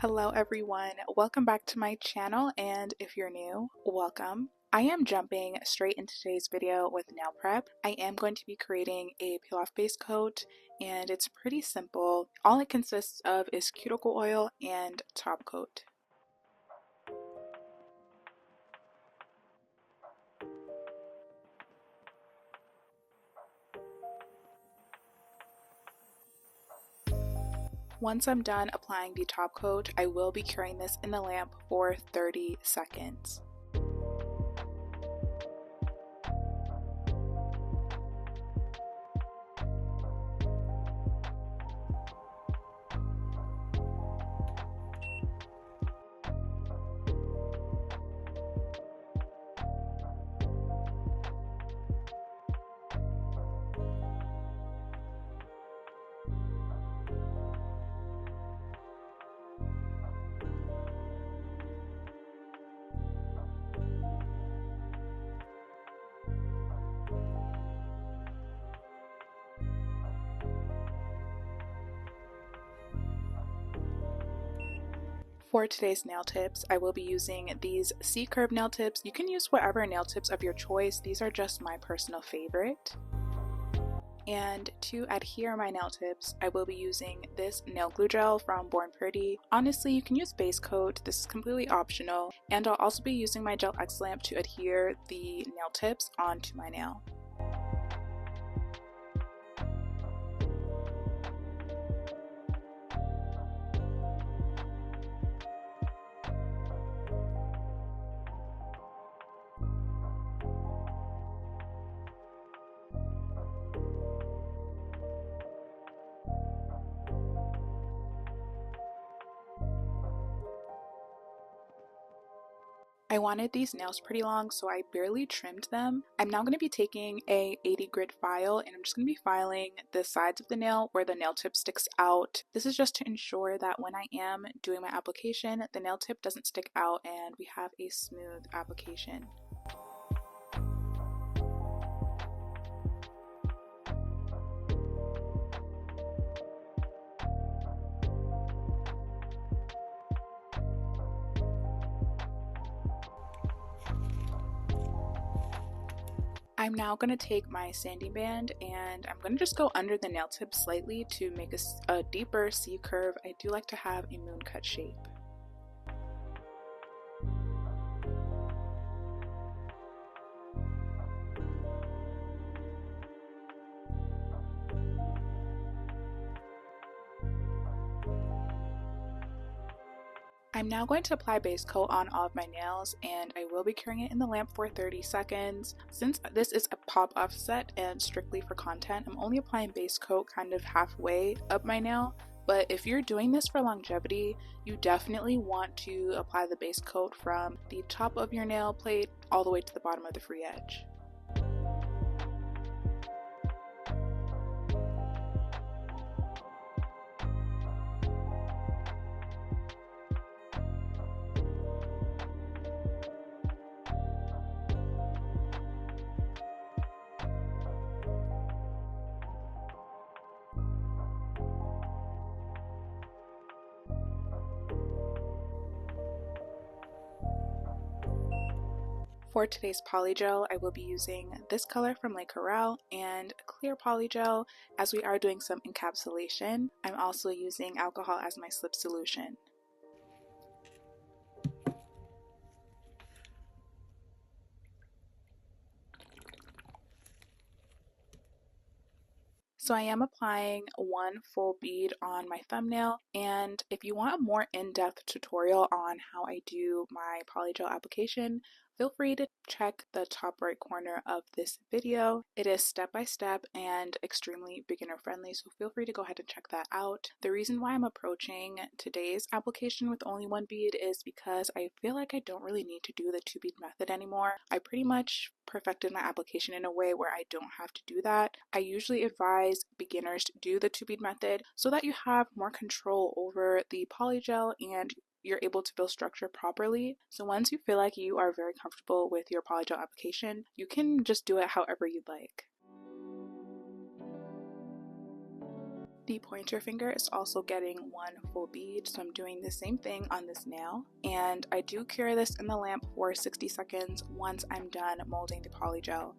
Hello everyone, welcome back to my channel, and if you're new, welcome. I am jumping straight into today's video with nail prep. I am going to be creating a peel off base coat and it's pretty simple. All it consists of is cuticle oil and top coat. Once I'm done applying the top coat, I will be curing this in the lamp for 30 seconds. For today's nail tips, I will be using these C-curve nail tips. You can use whatever nail tips of your choice. These are just my personal favorite. And to adhere my nail tips, I will be using this nail glue gel from Born Pretty. Honestly, you can use base coat. This is completely optional. And I'll also be using my Gel X lamp to adhere the nail tips onto my nail. I wanted these nails pretty long, so I barely trimmed them. I'm now going to be taking a 80 grit file and I'm just going to be filing the sides of the nail where the nail tip sticks out. This is just to ensure that when I am doing my application, the nail tip doesn't stick out and we have a smooth application. I'm now going to take my sanding band and I'm going to just go under the nail tip slightly to make a deeper C curve. I do like to have a moon cut shape. I'm now going to apply base coat on all of my nails and I will be curing it in the lamp for 30 seconds. Since this is a pop offset and strictly for content, I'm only applying base coat kind of halfway up my nail. But if you're doing this for longevity, you definitely want to apply the base coat from the top of your nail plate all the way to the bottom of the free edge. For today's polygel, I will be using this color from Le Corral and clear polygel as we are doing some encapsulation. I'm also using alcohol as my slip solution. So I am applying one full bead on my thumbnail, and if you want a more in-depth tutorial on how I do my polygel application, feel free to check the top right corner of this video. It is step-by-step and extremely beginner friendly, so feel free to go ahead and check that out. The reason why I'm approaching today's application with only one bead is because I feel like I don't really need to do the two bead method anymore. I pretty much perfected my application in a way where I don't have to do that. I usually advise beginners to do the two bead method so that you have more control over the polygel and you're able to build structure properly. So once you feel like you are very comfortable with your polygel application, you can just do it however you'd like. The pointer finger is also getting one full bead, so I'm doing the same thing on this nail. And I do cure this in the lamp for 60 seconds once I'm done molding the polygel.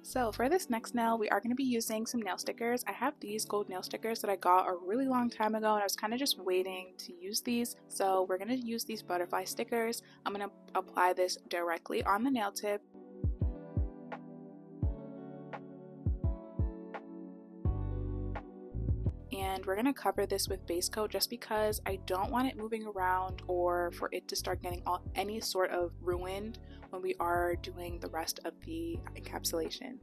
So for this next nail, we are going to be using some nail stickers. I have these gold nail stickers that I got a really long time ago, and I was kind of just waiting to use these. So we're going to use these butterfly stickers. I'm going to apply this directly on the nail tip. And we're going to cover this with base coat just because I don't want it moving around or for it to start getting any sort of ruined when we are doing the rest of the encapsulation.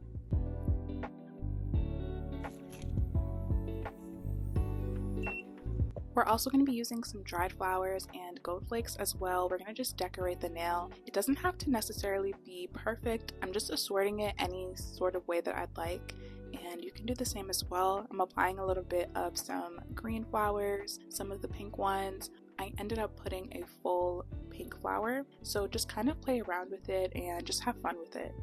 We're also going to be using some dried flowers and gold flakes as well. We're going to just decorate the nail. It doesn't have to necessarily be perfect. I'm just assorting it any sort of way that I'd like. And you can do the same as well. I'm applying a little bit of some green flowers, some of the pink ones. I ended up putting a full pink flower, so just kind of play around with it and just have fun with it.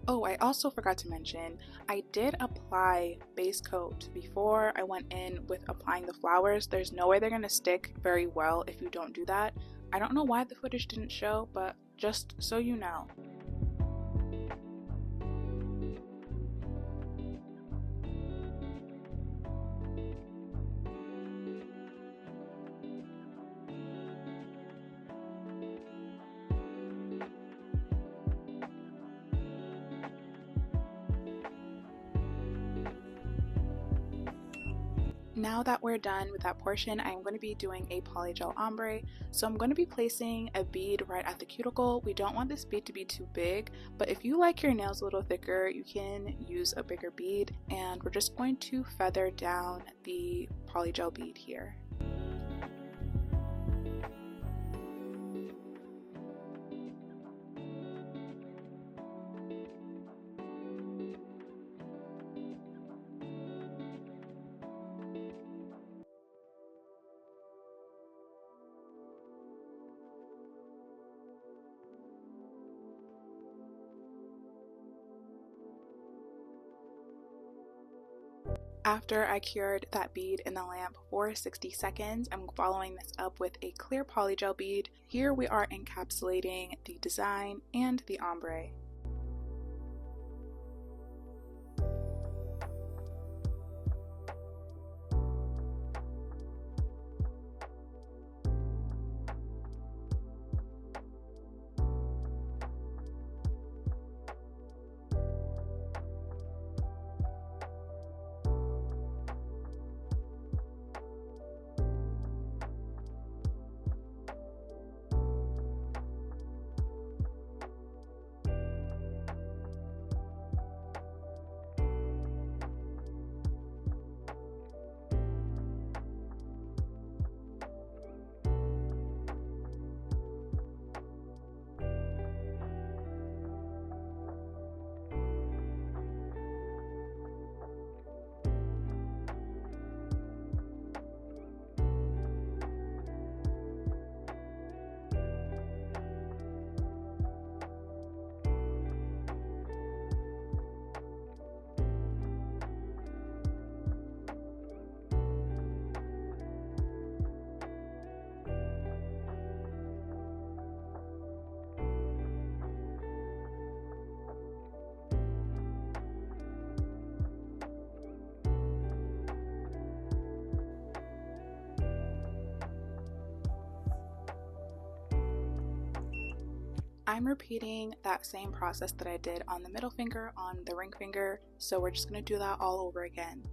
Oh, I also forgot to mention, I did apply base coat before I went in with applying the flowers. There's no way they're going to stick very well if you don't do that. I don't know why the footage didn't show, but just so you know. Now that we're done with that portion, I'm going to be doing a polygel ombre. So I'm going to be placing a bead right at the cuticle. We don't want this bead to be too big, but if you like your nails a little thicker, you can use a bigger bead. And we're just going to feather down the polygel bead here. After I cured that bead in the lamp for 60 seconds, I'm following this up with a clear polygel bead. Here we are encapsulating the design and the ombre. I'm repeating that same process that I did on the middle finger on the ring finger, so we're just going to do that all over again.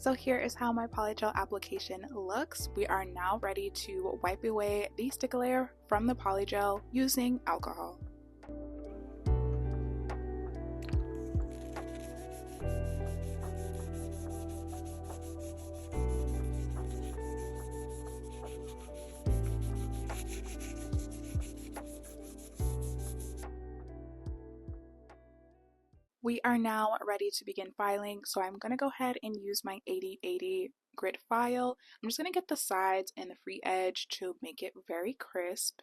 So here is how my polygel application looks. We are now ready to wipe away the stick layer from the polygel using alcohol. We are now ready to begin filing, so I'm going to go ahead and use my 80/80 grit file. I'm just going to get the sides and the free edge to make it very crisp.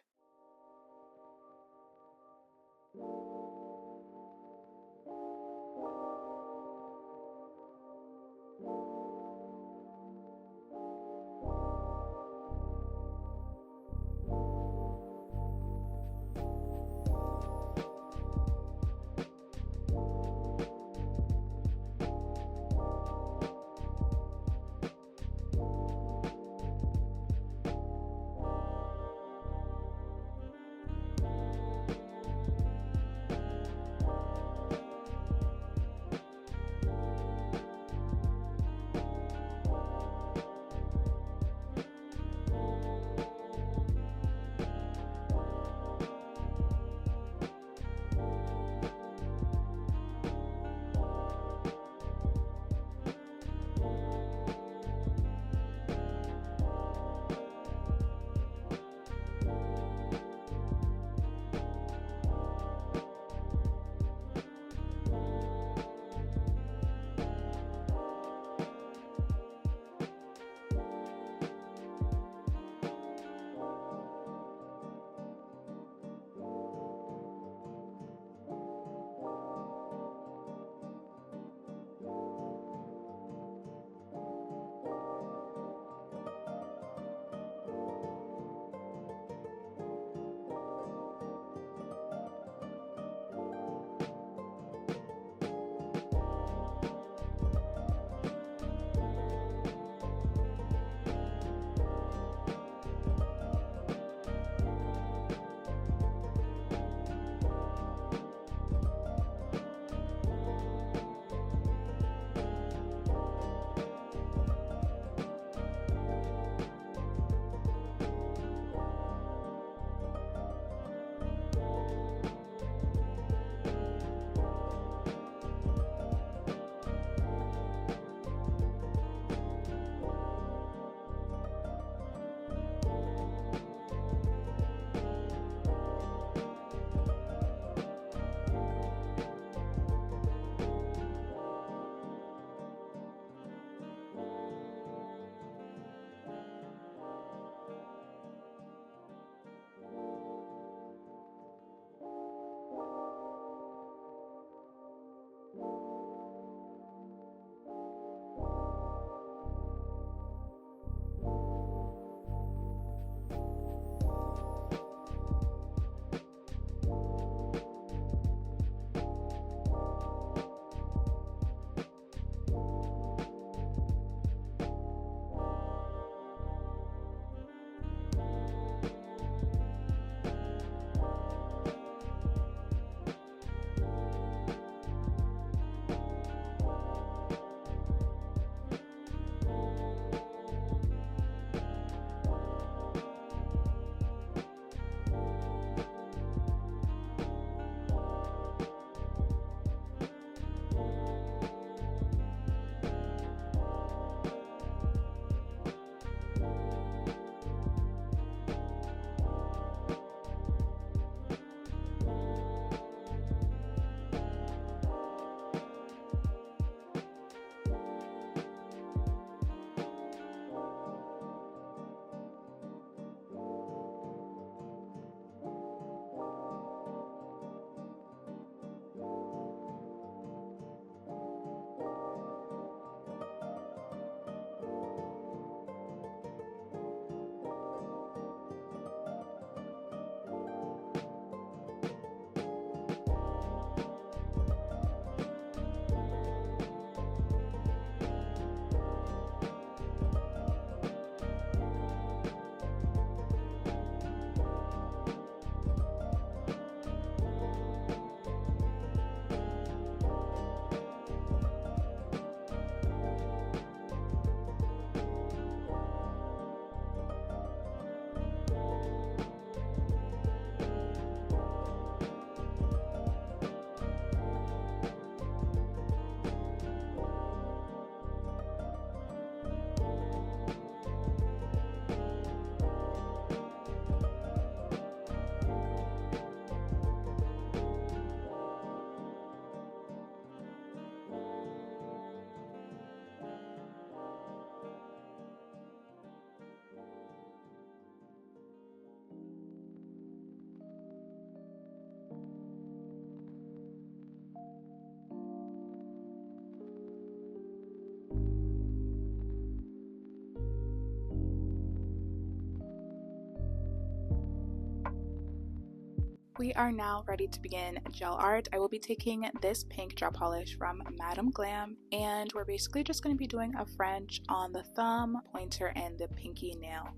We are now ready to begin gel art. I will be taking this pink gel polish from Madame Glam, and we're basically just going to be doing a French on the thumb, pointer, and the pinky nail.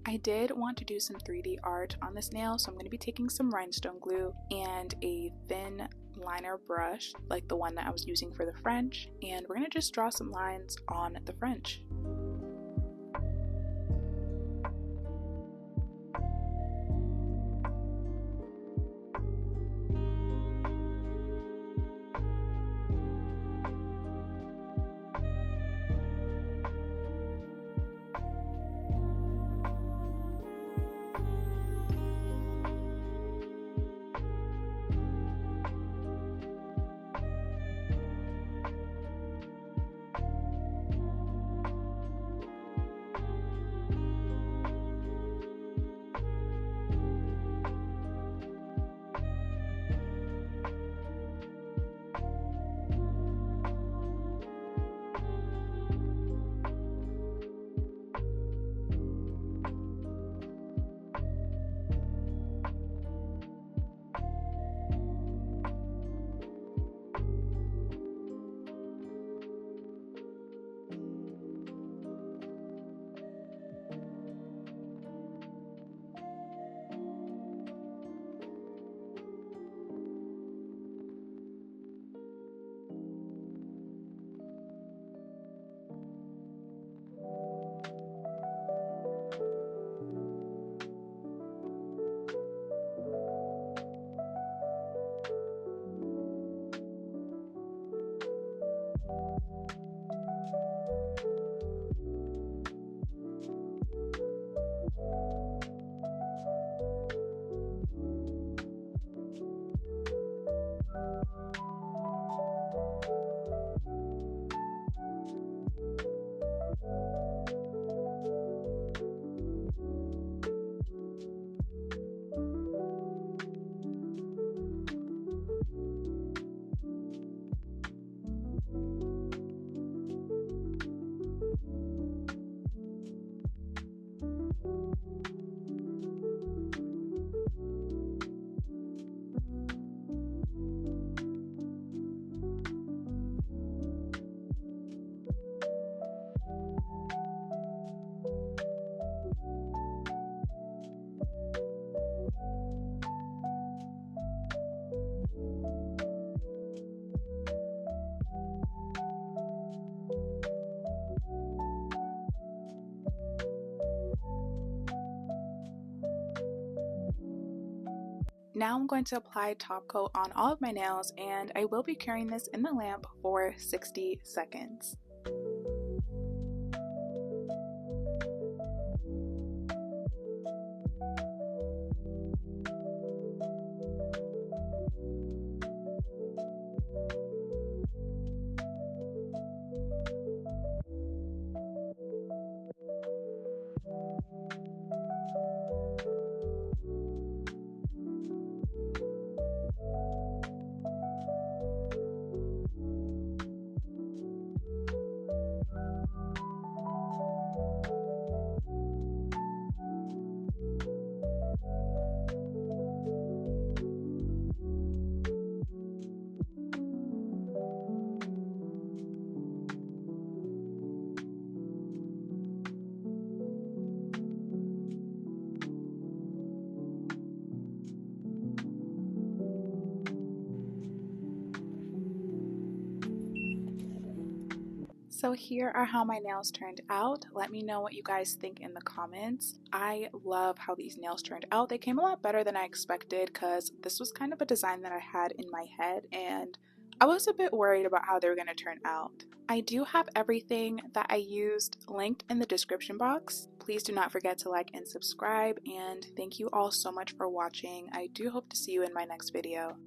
I did want to do some 3D art on this nail, so I'm going to be taking some rhinestone glue and a thin liner brush like the one that I was using for the French, and we're going to just draw some lines on the French. Now I'm going to apply top coat on all of my nails, and I will be curing this in the lamp for 60 seconds. So here are how my nails turned out. Let me know what you guys think in the comments. I love how these nails turned out. They came a lot better than I expected because this was kind of a design that I had in my head, and I was a bit worried about how they were going to turn out. I do have everything that I used linked in the description box. Please do not forget to like and subscribe, and thank you all so much for watching. I do hope to see you in my next video.